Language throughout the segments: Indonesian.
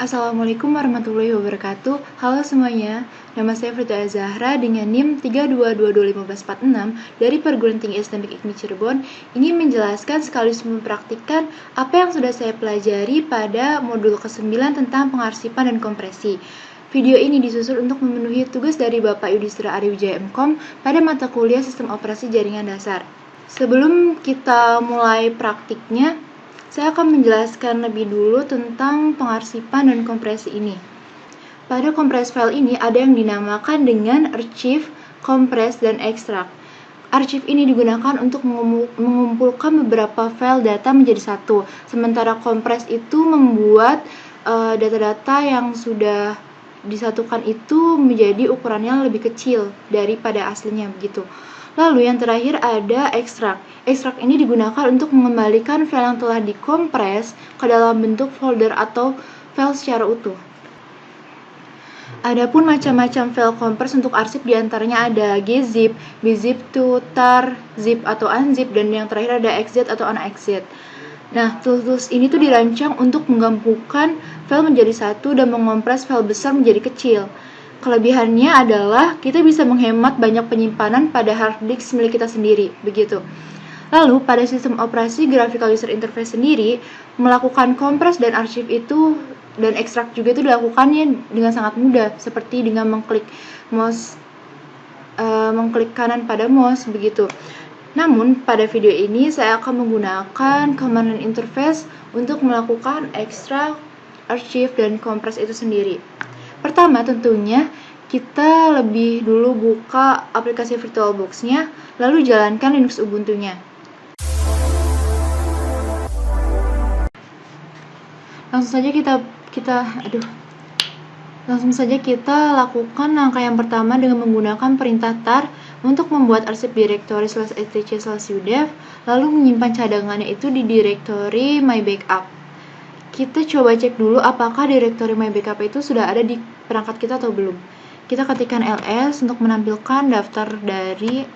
Assalamualaikum warahmatullahi wabarakatuh. Halo semuanya, nama saya Frida Zahra dengan NIM 3222546 dari Perguruan Tinggi Islam IKMI Cirebon. Ingin menjelaskan sekaligus mempraktikkan apa yang sudah saya pelajari pada modul ke-9 tentang pengarsipan dan kompresi. Video ini disusun untuk memenuhi tugas dari Bapak Yudhistira Ariwijaya MKom pada mata kuliah Sistem Operasi Jaringan Dasar. Sebelum kita mulai praktiknya, saya akan menjelaskan lebih dulu tentang pengarsipan dan kompresi ini. Pada kompres file ini ada yang dinamakan dengan archive, compress, dan extract. Archive ini digunakan untuk mengumpulkan beberapa file data menjadi satu, sementara compress itu membuat data-data yang sudah disatukan itu menjadi ukurannya lebih kecil daripada aslinya begitu. Lalu yang terakhir ada extract. Extract ini digunakan untuk mengembalikan file yang telah dikompres ke dalam bentuk folder atau file secara utuh. Adapun macam-macam file kompres untuk arsip diantaranya ada gzip, bzip2, tar, zip atau unzip, dan yang terakhir ada xz atau unxz. Nah, tools ini tuh dirancang untuk menggabungkan file menjadi satu dan mengompres file besar menjadi kecil. Kelebihannya adalah kita bisa menghemat banyak penyimpanan pada hard disk milik kita sendiri, begitu. Lalu, pada sistem operasi Graphical User Interface sendiri, melakukan kompres dan arsip itu dan ekstrak juga itu dilakukannya dengan sangat mudah, seperti dengan mengklik kanan pada mouse, begitu. Namun, pada video ini saya akan menggunakan command line interface untuk melakukan ekstrak, arsip, dan kompres itu sendiri. Pertama tentunya kita lebih dulu buka aplikasi VirtualBox-nya, lalu jalankan Linux Ubuntu-nya. Langsung saja kita lakukan langkah yang pertama dengan menggunakan perintah tar untuk membuat arsip directory /etc/udev, lalu menyimpan cadangannya itu di directory mybackup. Kita coba cek dulu apakah directory mybackup itu sudah ada di perangkat kita atau belum. Kita ketikkan ls untuk menampilkan daftar dari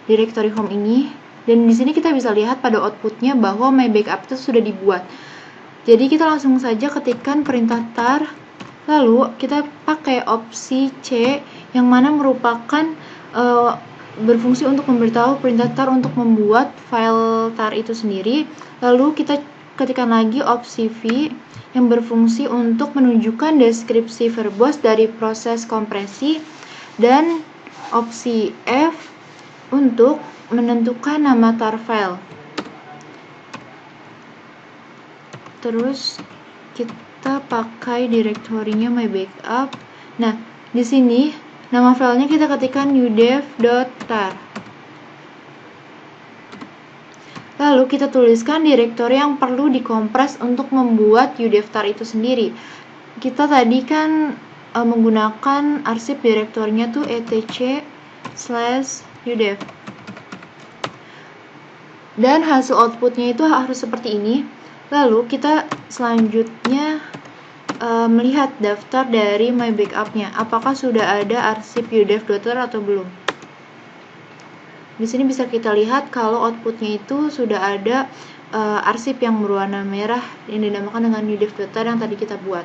directory home ini, dan di sini kita bisa lihat pada outputnya bahwa mybackup itu sudah dibuat. Jadi kita langsung saja ketikkan perintah tar, lalu kita pakai opsi C yang mana merupakan berfungsi untuk memberitahu perintah tar untuk membuat file tar itu sendiri. Lalu kita ketikkan lagi opsi V yang berfungsi untuk menunjukkan deskripsi verbose dari proses kompresi, dan opsi F untuk menentukan nama tar file. Terus kita pakai direktorinya mybackup. Nah, di sini nama filenya kita ketikkan udev.tar. Lalu kita tuliskan direktori yang perlu dikompres untuk membuat udevtar itu sendiri. Kita tadi kan menggunakan arsip direktorinya tuh etc/udev. Dan hasil outputnya itu harus seperti ini. Lalu kita selanjutnya melihat daftar dari mybackup-nya. Apakah sudah ada arsip udev.tar atau belum? Di sini bisa kita lihat kalau outputnya itu sudah ada arsip yang berwarna merah yang dinamakan dengan udev.tar yang tadi kita buat.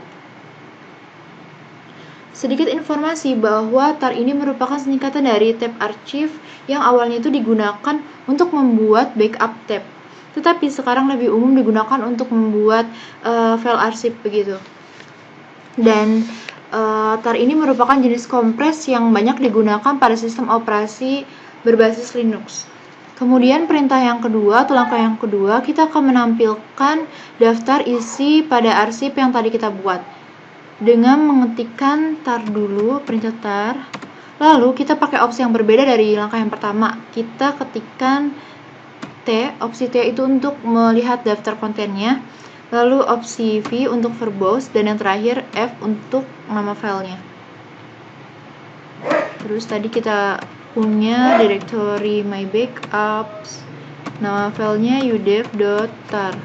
Sedikit informasi bahwa tar ini merupakan singkatan dari tab archive yang awalnya itu digunakan untuk membuat backup tab, tetapi sekarang lebih umum digunakan untuk membuat file arsip begitu. Dan tar ini merupakan jenis kompres yang banyak digunakan pada sistem operasi berbasis Linux. Kemudian perintah yang kedua atau langkah yang kedua, kita akan menampilkan daftar isi pada arsip yang tadi kita buat dengan mengetikkan tar dulu, perintah tar. Lalu kita pakai opsi yang berbeda dari langkah yang pertama. Kita ketikkan T, opsi T itu untuk melihat daftar kontennya, lalu opsi V untuk verbose, dan yang terakhir F untuk nama filenya. Terus tadi kita punya directory mybackups, nama filenya udev.tar.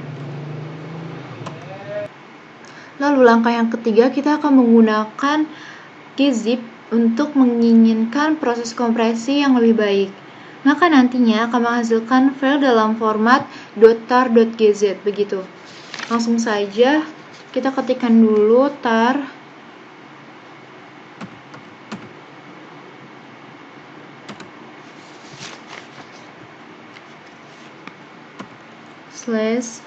Lalu langkah yang ketiga, kita akan menggunakan gzip untuk menginginkan proses kompresi yang lebih baik. Maka nantinya akan menghasilkan file dalam format .tar.gz begitu. Langsung saja kita ketikkan dulu tar slash,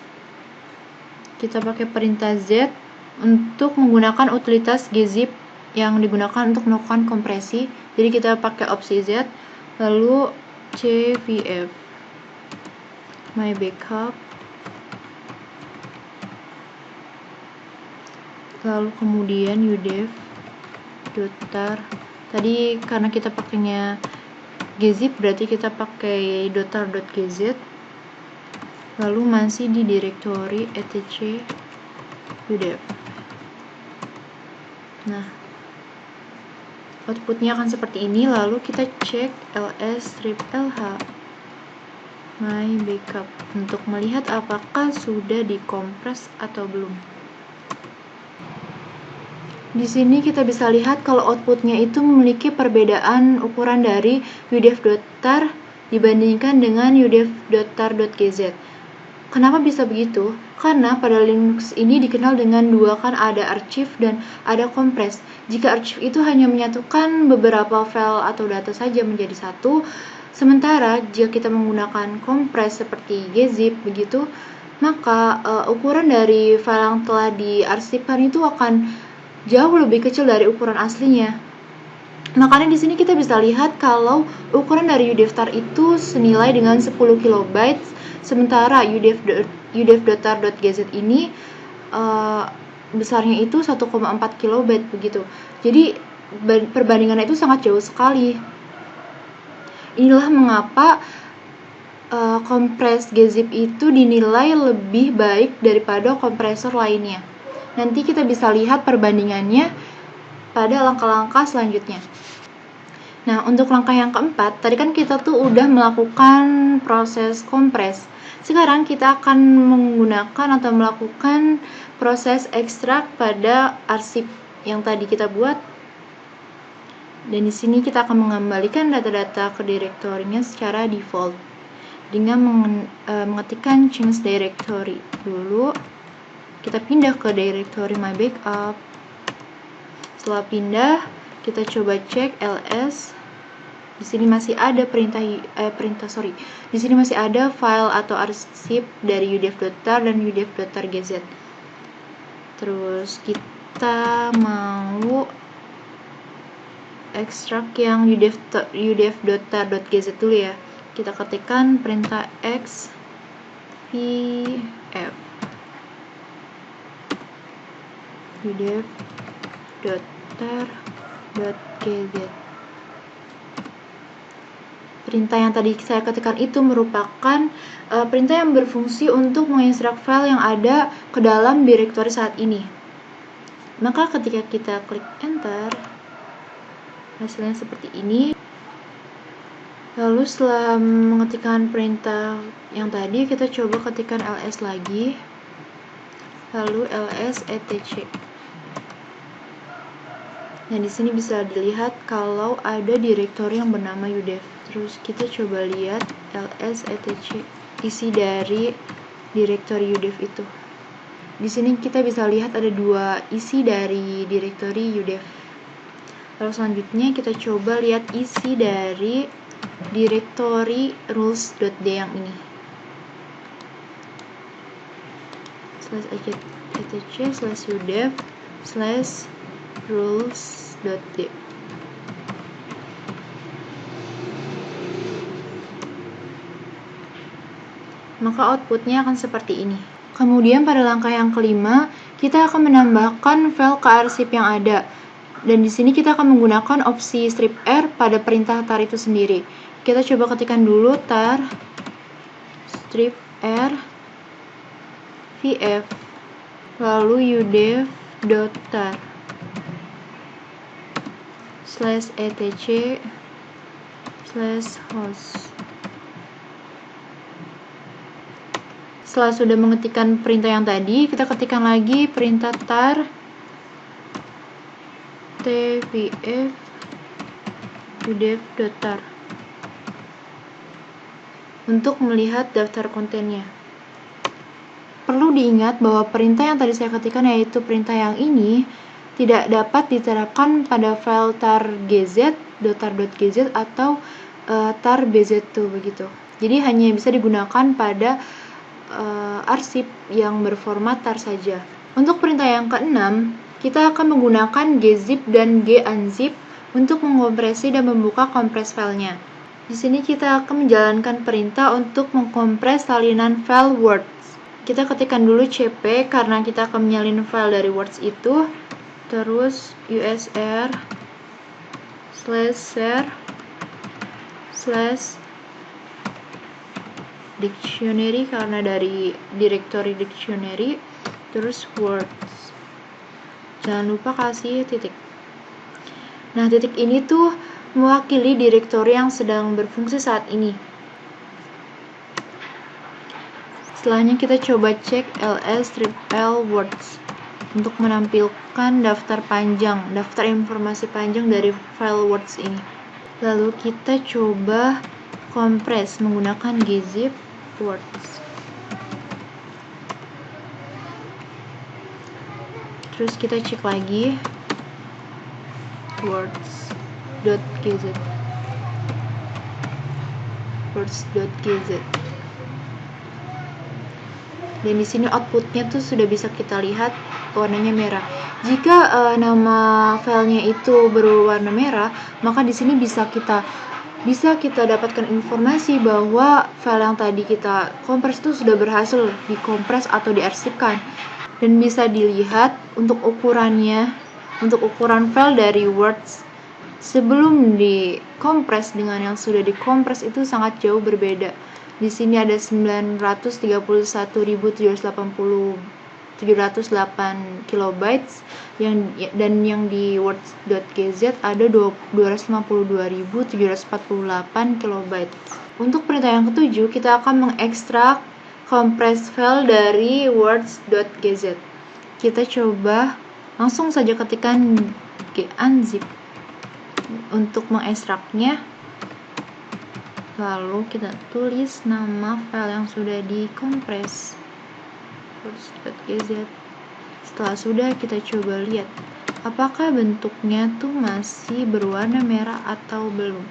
kita pakai perintah Z untuk menggunakan utilitas gzip yang digunakan untuk melakukan kompresi. Jadi kita pakai opsi Z, lalu cvf my backup, lalu kemudian udef.tar. Tadi karena kita pakainya gzip, berarti kita pakai .tar.gz, lalu masih di direktori etc udef. Nah, outputnya akan seperti ini. Lalu kita cek ls strip lh my backup untuk melihat apakah sudah dikompres atau belum. Di sini kita bisa lihat kalau outputnya itu memiliki perbedaan ukuran dari udef.tar dibandingkan dengan udef.tar.gz. Kenapa bisa begitu? Karena pada Linux ini dikenal dengan dua, kan ada archive dan ada kompres. Jika archive itu hanya menyatukan beberapa file atau data saja menjadi satu, sementara jika kita menggunakan kompres seperti gzip begitu, maka ukuran dari file yang telah diarsipkan itu akan jauh lebih kecil dari ukuran aslinya. Makanya di sini kita bisa lihat kalau ukuran dari udef.tar itu senilai dengan 10 KB, sementara udef.tar.gz ini besarnya itu 1,4 KB begitu. Jadi perbandingannya itu sangat jauh sekali. Inilah mengapa kompres gzip itu dinilai lebih baik daripada kompresor lainnya. Nanti kita bisa lihat perbandingannya pada langkah-langkah selanjutnya. Nah, untuk langkah yang keempat, tadi kan kita tuh udah melakukan proses kompres. Sekarang kita akan menggunakan atau melakukan proses ekstrak pada arsip yang tadi kita buat. Dan di sini kita akan mengembalikan data-data ke direktorinya secara default dengan mengetikkan change directory dulu. Kita pindah ke directory my backup. Setelah pindah, kita coba cek ls. Di sini masih ada di sini masih ada file atau arsip dari udef.tar dan udef.tar.gz. Terus kita mau ekstrak yang udef.tar.gz dulu ya. Kita ketikkan perintah xvf udef.tar.gz. Perintah yang tadi saya ketikkan itu merupakan perintah yang berfungsi untuk mengekstrak file yang ada ke dalam direktori saat ini. Maka ketika kita klik enter, hasilnya seperti ini. Lalu setelah mengetikkan perintah yang tadi, kita coba ketikkan ls lagi, lalu ls etc. Nah, di sini bisa dilihat kalau ada direktori yang bernama udef. Terus kita coba lihat ls etc isi dari direktori udef itu. Di sini kita bisa lihat ada dua isi dari direktori udef. Lalu selanjutnya kita coba lihat isi dari direktori rules.d yang ini. /etc/udef/rules.d. Maka outputnya akan seperti ini. Kemudian pada langkah yang kelima, kita akan menambahkan file ke arsip yang ada. Dan di sini kita akan menggunakan opsi strip R pada perintah tar itu sendiri. Kita coba ketikkan dulu tar strip R vf lalu udef.tar /etc/host. Setelah sudah mengetikkan perintah yang tadi, kita ketikkan lagi perintah tar tvf udef.tar untuk melihat daftar kontennya. perlu diingat bahwa perintah yang tadi saya ketikkan, yaitu perintah yang ini, tidak dapat diterapkan pada file tar.gz, .tar.gz atau tar.bz2 begitu. Jadi hanya bisa digunakan pada arsip yang berformat tar saja. Untuk perintah yang keenam, kita akan menggunakan gzip dan gunzip untuk mengkompresi dan membuka kompres filenya. Di sini kita akan menjalankan perintah untuk mengkompres salinan file Words. Kita ketikkan dulu cp karena kita akan menyalin file dari Words itu. Terus usr /share /dictionary karena dari directory dictionary, terus Words. Jangan lupa kasih titik. Nah, titik ini tuh mewakili direktori yang sedang berfungsi saat ini. Setelahnya kita coba cek ls-l words untuk menampilkan daftar informasi panjang dari file Words ini. Lalu kita coba kompres menggunakan gzip Words. Terus kita cek lagi words.gz. Dan di sini outputnya tuh sudah bisa kita lihat warnanya merah. Jika nama filenya itu berwarna merah, maka di sini bisa kita dapatkan informasi bahwa file yang tadi kita kompres itu sudah berhasil dikompres atau diarsipkan. Dan bisa dilihat untuk ukuran file dari Words sebelum dikompres dengan yang sudah dikompres itu sangat jauh berbeda. Di sini ada 931.708 kilobytes dan yang di words.gz ada 252.748 kilobytes. Untuk perintah yang ketujuh, kita akan mengekstrak kompres file dari words.gz. Kita coba langsung saja ketikkan gunzip untuk mengekstraknya. Lalu kita tulis nama file yang sudah dikompres, words.gz. Setelah sudah, kita coba lihat apakah bentuknya tuh masih berwarna merah atau belum.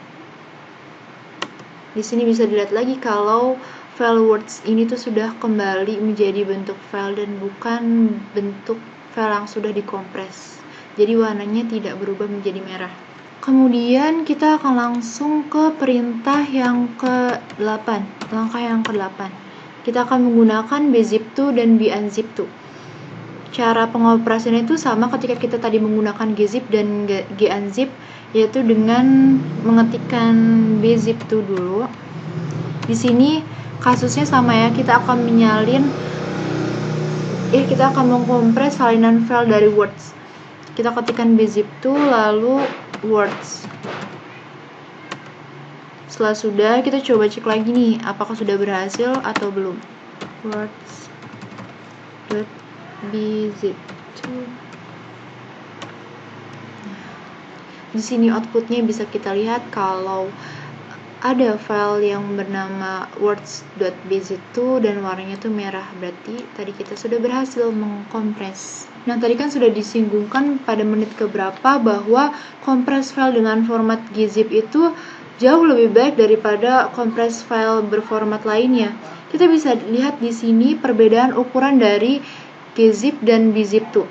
Di sini bisa dilihat lagi kalau file Words ini tuh sudah kembali menjadi bentuk file dan bukan bentuk file yang sudah dikompres. Jadi warnanya tidak berubah menjadi merah. Kemudian kita akan langsung ke perintah yang ke-8, langkah yang ke-8. Kita akan menggunakan bzip2 dan bunzip2. Cara pengoperasiannya itu sama ketika kita tadi menggunakan gzip dan gunzip, yaitu dengan mengetikkan bzip2 dulu. Di sini kasusnya sama ya, kita akan mengkompres salinan file dari Words. Kita ketikkan bzip2 lalu Words. Setelah sudah, kita coba cek lagi nih apakah sudah berhasil atau belum. Words.bzip2. Di sini outputnya bisa kita lihat kalau ada file yang bernama words.bz2 dan warnanya tuh merah, berarti tadi kita sudah berhasil mengkompres. Nah, tadi kan sudah disinggungkan pada menit keberapa bahwa kompres file dengan format gzip itu jauh lebih baik daripada kompres file berformat lainnya. Kita bisa lihat di sini perbedaan ukuran dari gzip dan bzip2.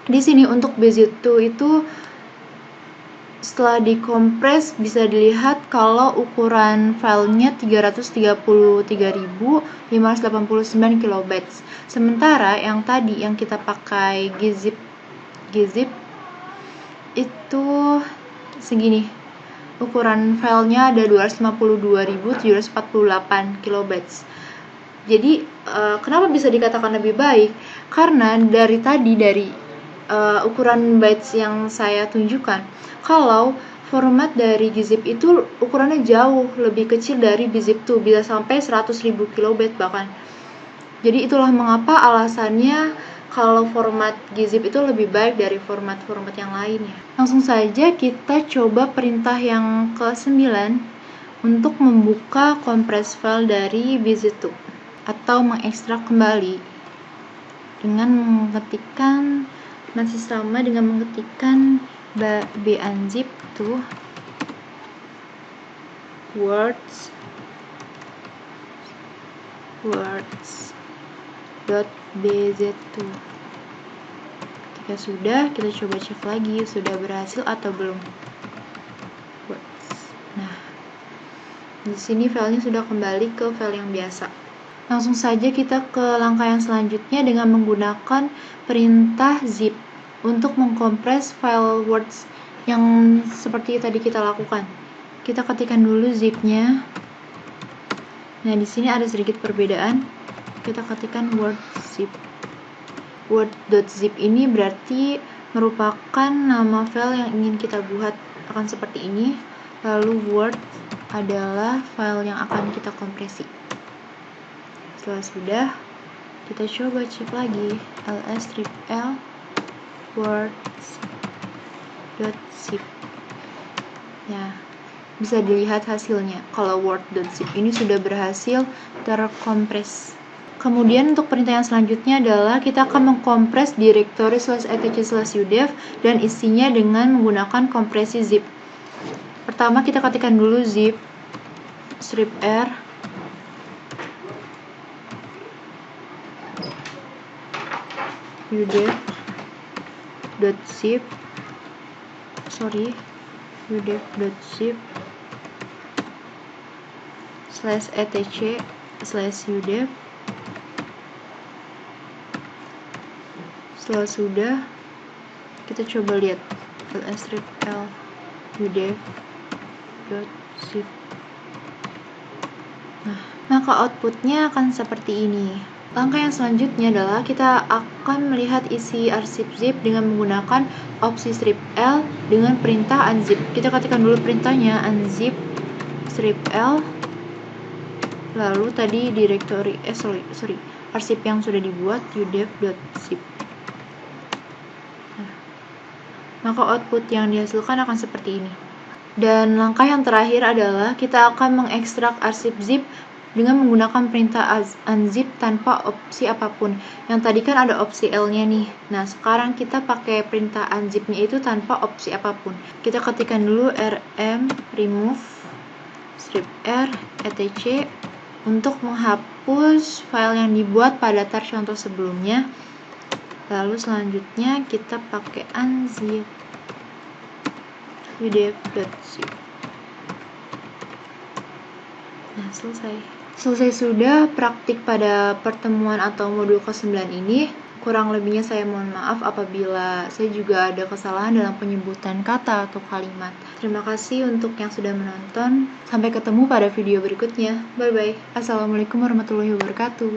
Di sini untuk bzip2 itu setelah dikompres bisa dilihat kalau ukuran filenya 333.589 kilobytes. Sementara yang tadi yang kita pakai gzip itu segini. Ukuran filenya ada 252.748 kilobytes. Jadi kenapa bisa dikatakan lebih baik? Karena dari ukuran bytes yang saya tunjukkan, kalau format dari gzip itu ukurannya jauh lebih kecil dari bzip2, bisa sampai 100.000 kilobyte bahkan. Jadi itulah mengapa alasannya kalau format gzip itu lebih baik dari format-format yang lainnya. Langsung saja kita coba perintah yang ke-9 untuk membuka kompres file dari bz2 atau atau mengekstrak kembali dengan mengetikkan masih sama dengan mengetikkan bunzip tuh words.bz tuh. Ketika sudah, kita coba cek lagi sudah berhasil atau belum. Nah, di sini filenya sudah kembali ke file yang biasa. Langsung saja kita ke langkah yang selanjutnya dengan menggunakan perintah zip untuk mengkompres file words yang seperti tadi kita lakukan. Kita ketikkan dulu zipnya. Nah, di sini ada sedikit perbedaan. Kita ketikkan word.zip. Word.zip ini berarti merupakan nama file yang ingin kita buat, akan seperti ini. Lalu word adalah file yang akan kita kompresi. Setelah sudah, kita coba cek lagi ls-l words.zip. Nah, bisa dilihat hasilnya kalau word.zip ini sudah berhasil terkompres. Kemudian untuk perintah yang selanjutnya adalah kita akan mengkompres direktori /etc/udev dan isinya dengan menggunakan kompresi zip. Pertama kita ketikkan dulu zip strip_r udev.zip /etc/udev. Setelah sudah, kita coba lihat ls-l udev.zip. Nah, maka outputnya akan seperti ini. Langkah yang selanjutnya adalah kita akan melihat isi arsip zip dengan menggunakan opsi strip_l dengan perintah unzip. Kita ketikkan dulu perintahnya unzip strip_l, lalu tadi direktori arsip yang sudah dibuat udev.zip. Nah, maka output yang dihasilkan akan seperti ini. Dan langkah yang terakhir adalah kita akan mengekstrak arsip zip dengan menggunakan perintah unzip tanpa opsi apapun. Yang tadi kan ada opsi L-nya nih. Nah, sekarang kita pakai perintah unzip-nya itu tanpa opsi apapun. Kita ketikkan dulu rm remove strip_r etc untuk menghapus file yang dibuat pada tar contoh sebelumnya. Lalu selanjutnya kita pakai unzip udev.zip. Nah, selesai sudah praktik pada pertemuan atau modul ke-9 ini. Kurang lebihnya saya mohon maaf apabila saya juga ada kesalahan dalam penyebutan kata atau kalimat. Terima kasih untuk yang sudah menonton. Sampai ketemu pada video berikutnya. Bye bye. Assalamualaikum warahmatullahi wabarakatuh.